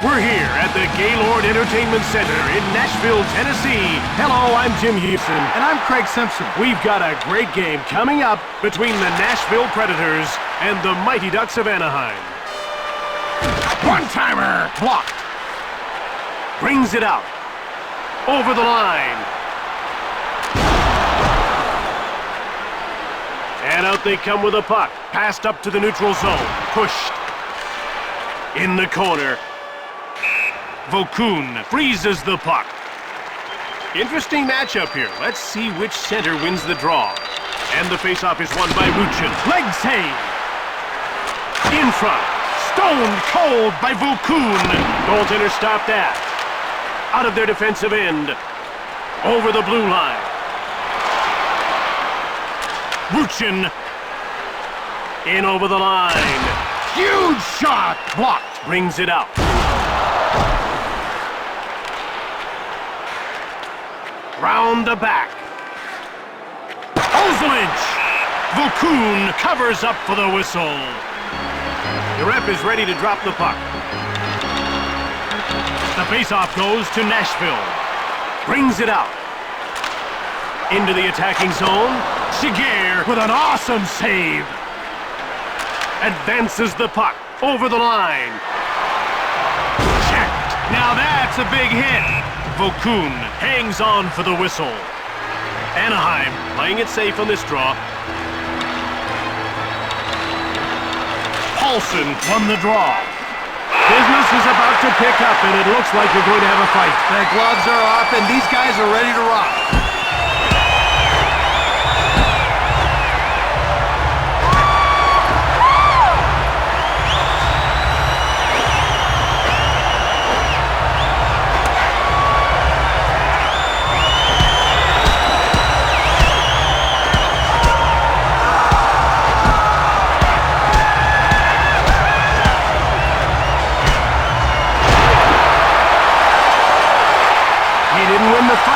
We're here at the Gaylord Entertainment Center in Nashville, Tennessee. Hello, I'm Jim Houston. And I'm Craig Simpson. We've got a great game coming up between the Nashville Predators and the Mighty Ducks of Anaheim. One-timer! Blocked. Brings it out. Over the line. And out they come with a puck. Passed up to the neutral zone. Pushed. In the corner. Vokoun freezes the puck. Interesting matchup here. Let's see which center wins the draw. And the faceoff is won by Ruchin. Leg save. In front. Stone cold by Vokoun. Goaltender stopped that. Out of their defensive end. Over the blue line. Ruchin. In over the line. Huge shot. Blocked. Brings it out. Round the back. Ozelinch! Vokoun covers up for the whistle. The ref is ready to drop the puck. The faceoff goes to Nashville. Brings it out. Into the attacking zone. Shiger with an awesome save. Advances the puck over the line. Checked. Now that's a big hit. Vokoun hangs on for the whistle. Anaheim playing it safe on this draw. Paulson won the draw. Business is about to pick up, and it looks like we're going to have a fight. The gloves are off, and these guys are ready to rock.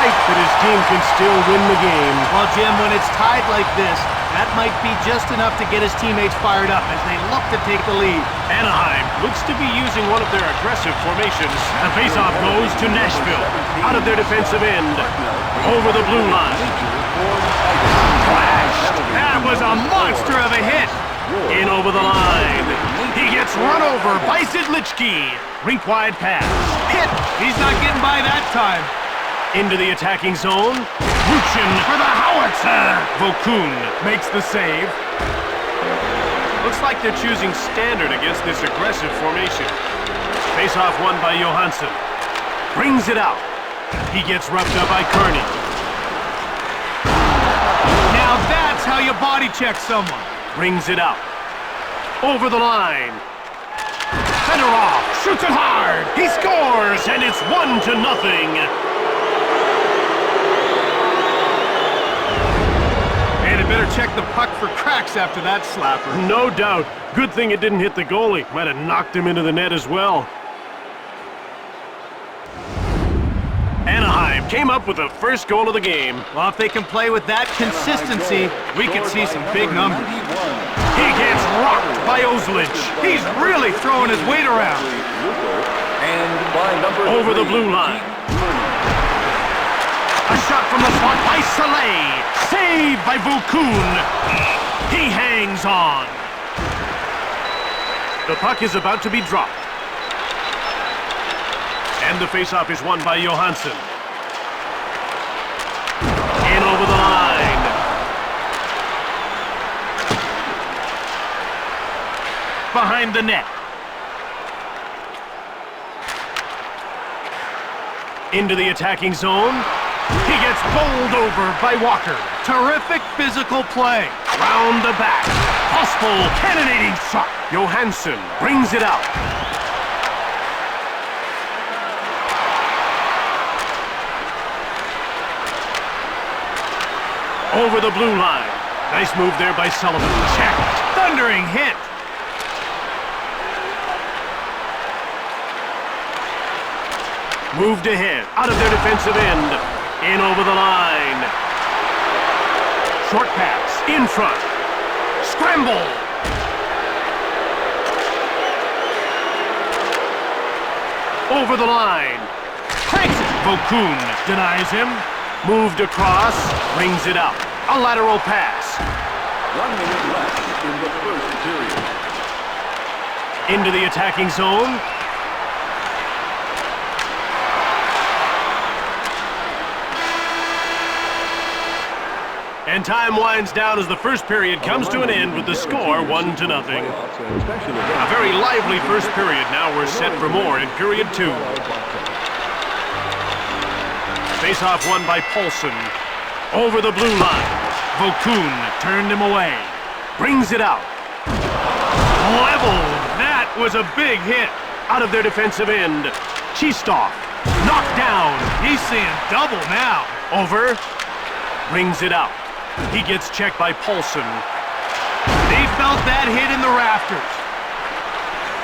But his team can still win the game. Well, Jim, when it's tied like this, that might be just enough to get his teammates fired up as they look to take the lead. Anaheim looks to be using one of their aggressive formations. The faceoff goes to Nashville. Out of their defensive end. Over the blue line. Flashed. That was a monster of a hit. In over the line. He gets run over by Zidlichki. Rink-wide pass. Hit. He's not getting by that time. Into the attacking zone. Ruchin for the howitzer. Vokoun makes the save. Looks like they're choosing standard against this aggressive formation. Face-off won by Johansson. Brings it out. He gets roughed up by Kearney. Now that's how you body check someone. Brings it out. Over the line. Fedorov shoots it hard. He scores, and it's 1-0. Better check the puck for cracks after that slapper. No doubt. Good thing it didn't hit the goalie. Might have knocked him into the net as well. Anaheim came up with the first goal of the game. Well, if they can play with that consistency, we could see some big numbers. He gets rocked by Ozelinch. He's really throwing his weight around. Over the blue line. A shot from the slot by Soleil. Saved by Vokoun. He hangs on. The puck is about to be dropped. And the faceoff is won by Johansson. In over the line. Behind the net. Into the attacking zone. He gets bowled over by Walker. Terrific physical play. Round the back. Possible cannonading shot. Johansson brings it out. Over the blue line. Nice move there by Sullivan. Checked. Thundering hit. Moved ahead. Out of their defensive end. In over the line. Short pass. In front. Scramble. Over the line. Cranks it. Vokun denies him. Moved across. Brings it out. A lateral pass. 1 minute left in the first period. Into the attacking zone. And time winds down as the first period comes to an end with the score 1-0. A very lively first period. Now we're set for more in period 2. Face-off won by Paulson. Over the blue line. Vokun turned him away. Brings it out. Level. That was a big hit. Out of their defensive end. Chistov. Knocked down. He's seeing double now. Over. Brings it out. He gets checked by Paulson. They felt that hit in the rafters.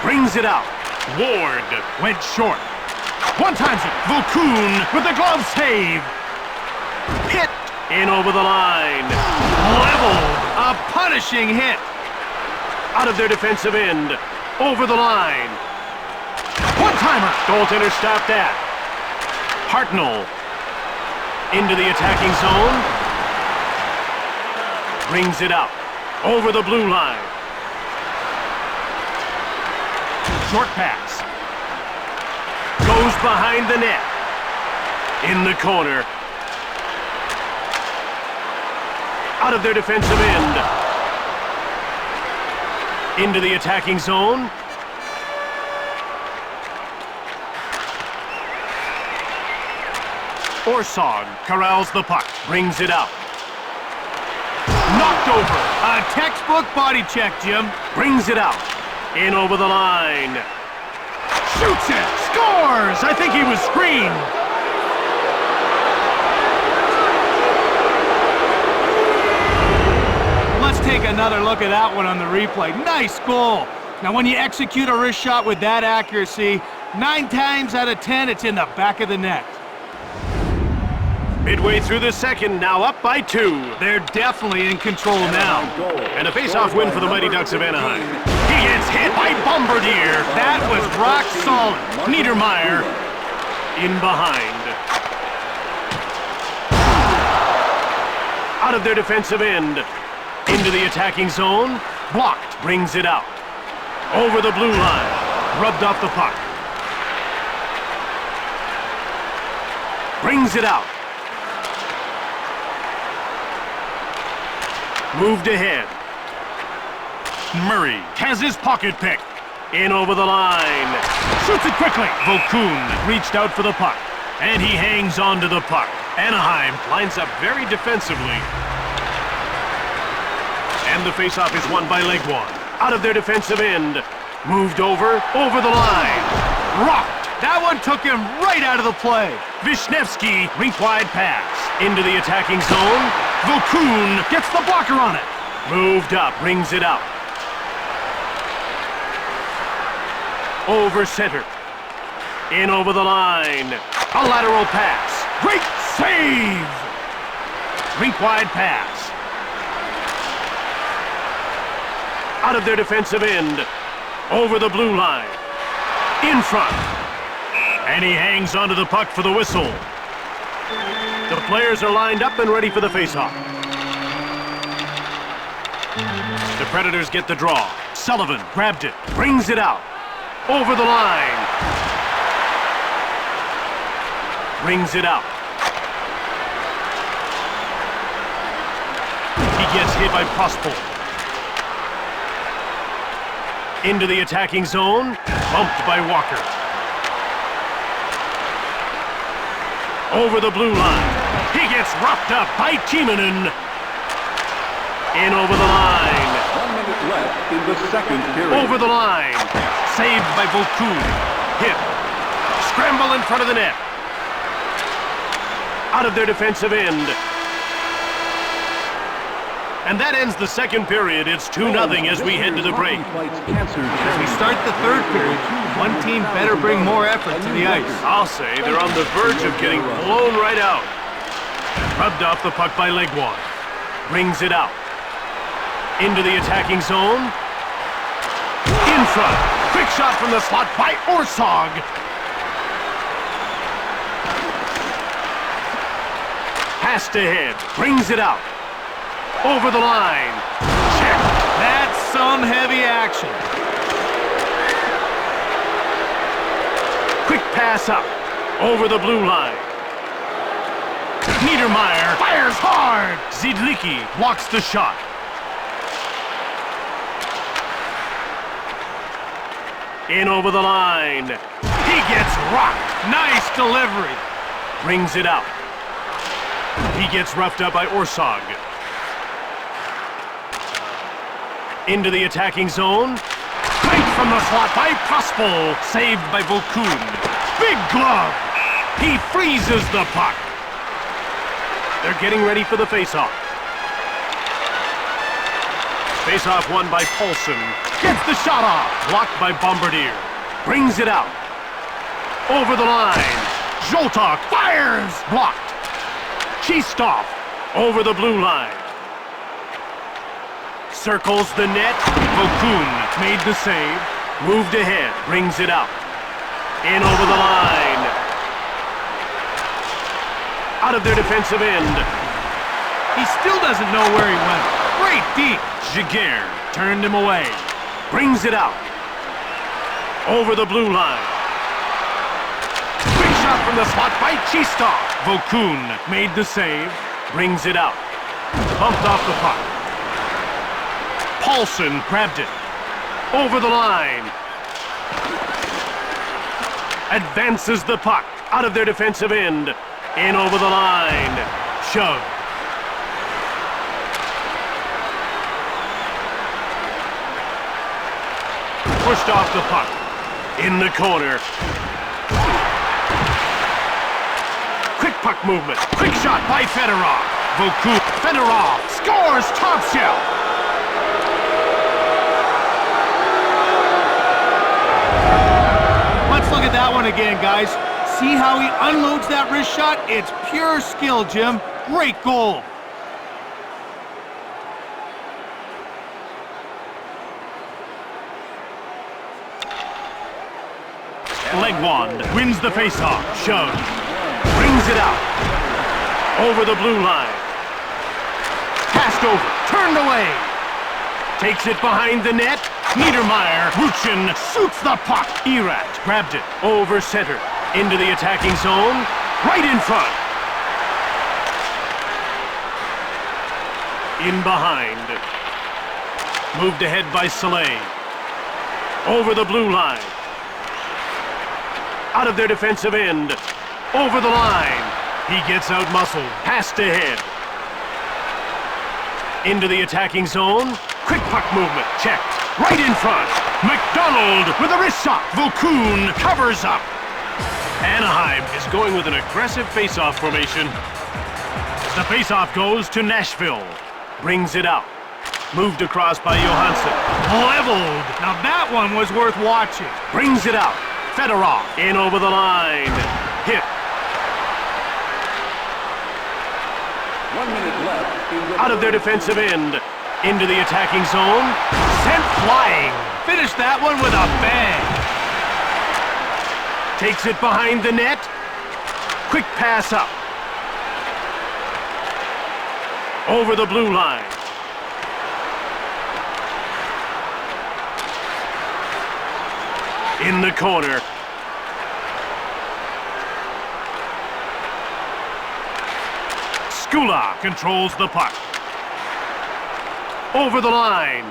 Brings it out. Ward went short. One times it. Vokun with the glove save. Hit in over the line. Leveled. A punishing hit. Out of their defensive end. Over the line. One-timer. Goaltender stopped that. Hartnell. Into the attacking zone. Brings it out. Over the blue line. Short pass. Goes behind the net. In the corner. Out of their defensive end. Into the attacking zone. Orsog corrals the puck. Brings it out. Knocked over. A textbook body check, Jim. Brings it out. In over the line. Shoots it. Scores! I think he was screened. Let's take another look at that one on the replay. Nice goal. Now, when you execute a wrist shot with that accuracy, 9 times out of 10, it's in the back of the net. Midway through the second, now up by 2. They're definitely in control now. And a face-off win for the Mighty Ducks of Anaheim. He gets hit by Bombardier. That was rock solid. Niedermeyer in behind. Out of their defensive end. Into the attacking zone. Blocked. Brings it out. Over the blue line. Rubbed off the puck. Brings it out. Moved ahead. Murray has his pocket pick. In over the line. Shoots it quickly. Vokun reached out for the puck. And he hangs on to the puck. Anaheim lines up very defensively. And the faceoff is won by Legwand. Out of their defensive end. Moved over the line. Rocked. That one took him right out of the play. Vishnevsky, rink-wide pass. Into the attacking zone. Vokun gets the blocker on it. Moved up, brings it out. Over center. In over the line. A lateral pass. Great save! Rink-wide pass. Out of their defensive end. Over the blue line. In front. And he hangs onto the puck for the whistle. The players are lined up and ready for the faceoff. The Predators get the draw. Sullivan grabbed it, brings it out. Over the line. Brings it out. He gets hit by Prospol. Into the attacking zone. Bumped by Walker. Over the blue line. He gets roughed up by Timonen. In over the line. 1 minute left in the second period. Over the line. Saved by Vokun. Hit. Scramble in front of the net. Out of their defensive end. And that ends the second period. It's 2-0 as we head to the break. As we start the third period, one team better bring more effort to the ice. I'll say they're on the verge of getting blown right out. Rubbed off the puck by Legwand. Brings it out. Into the attacking zone. In front. Quick shot from the slot by Orsog. Passed ahead. Brings it out. Over the line. Check. That's some heavy action. Quick pass up. Over the blue line. Niedermeyer fires hard. Zidlicki blocks the shot. In over the line. He gets rocked. Nice delivery. Brings it out. He gets roughed up by Orsog. Into the attacking zone. Right from the slot by Prospol. Saved by Volkun. Big glove. He freezes the puck. They're getting ready for the faceoff. Faceoff won by Paulson. Gets the shot off. Blocked by Bombardier. Brings it out. Over the line. Zoltok fires. Blocked. Chistov over the blue line. Circles the net. Volkun made the save. Moved ahead. Brings it out. In over the line. Out of their defensive end. He still doesn't know where he went. Great deep. Giguère turned him away. Brings it out. Over the blue line. Quick shot from the slot by Chistov. Volkun made the save. Brings it out. Bumped off the puck. Paulson grabbed it. Over the line. Advances the puck. Out of their defensive end. In over the line. Shove. Pushed off the puck. In the corner. Quick puck movement. Quick shot by Fedorov. Volkun. Fedorov scores top shelf. Let's look at that one again, guys. See how he unloads that wrist shot? It's pure skill, Jim. Great goal. Legwand wins the faceoff. Shove. Brings it out. Over the blue line. Passed over. Turned away. Takes it behind the net. Niedermeyer. Ruchin shoots the puck. Erat grabbed it. Over center. Into the attacking zone. Right in front. In behind. Moved ahead by Soleil. Over the blue line. Out of their defensive end. Over the line. He gets out-muscled. Passed ahead. Into the attacking zone. Quick puck movement. Checked. Right in front. McDonald with a wrist shot. Volkun covers up. Anaheim is going with an aggressive face-off formation. The face-off goes to Nashville. Brings it out. Moved across by Johansson. Leveled. Now that one was worth watching. Brings it out. Fedorov in over the line. Hit. 1 minute left in the Out of their defensive end. Into the attacking zone. Sent flying. Finished that one with a bang. Takes it behind the net. Quick pass up. Over the blue line. In the corner. Skula controls the puck. Over the line.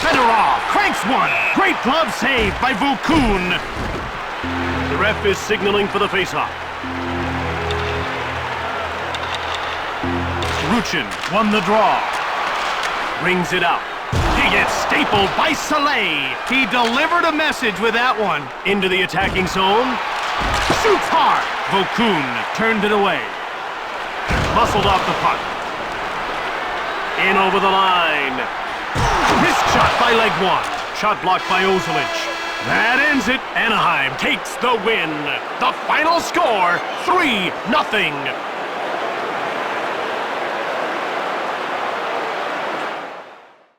Fedorov cranks one. Great glove save by Volkun. The ref is signaling for the faceoff. Ruchin won the draw. Brings it out. He gets stapled by Soleil. He delivered a message with that one. Into the attacking zone. Shoots hard. Volkun turned it away. Muscled off the puck. In over the line. Wrist shot by Legwand. Shot blocked by Ozelich. That ends it. Anaheim takes the win. The final score, 3-0.